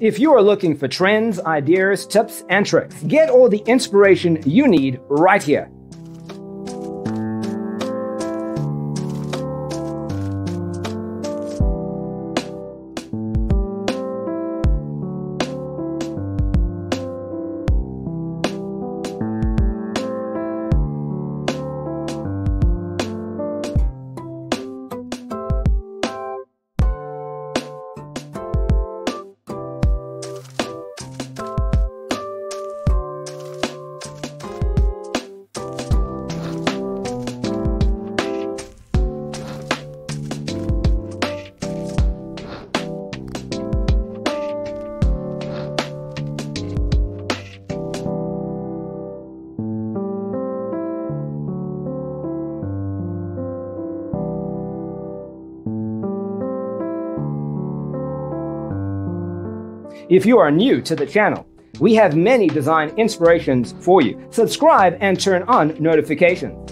If you are looking for trends, ideas, tips, and tricks, get all the inspiration you need right here. If you are new to the channel, we have many design inspirations for you. Subscribe and turn on notifications.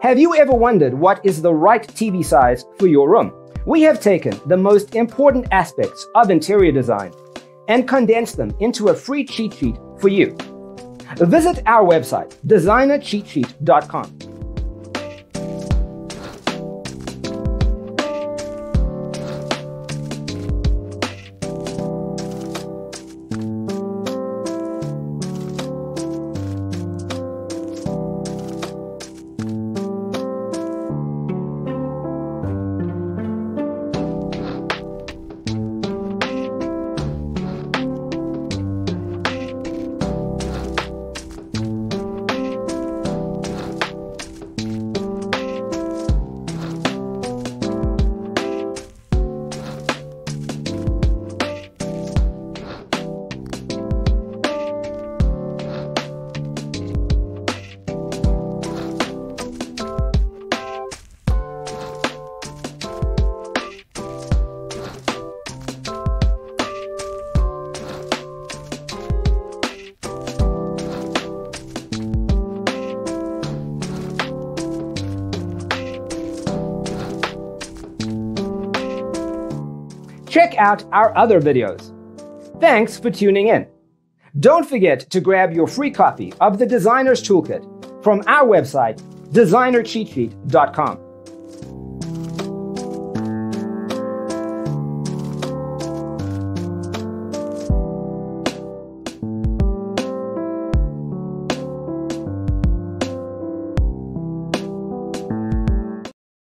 Have you ever wondered what is the right TV size for your room? We have taken the most important aspects of interior design and condensed them into a free cheat sheet for you. Visit our website, designercheatsheet.com. Check out our other videos. Thanks for tuning in. Don't forget to grab your free copy of the Designer's Toolkit from our website, designercheatsheet.com.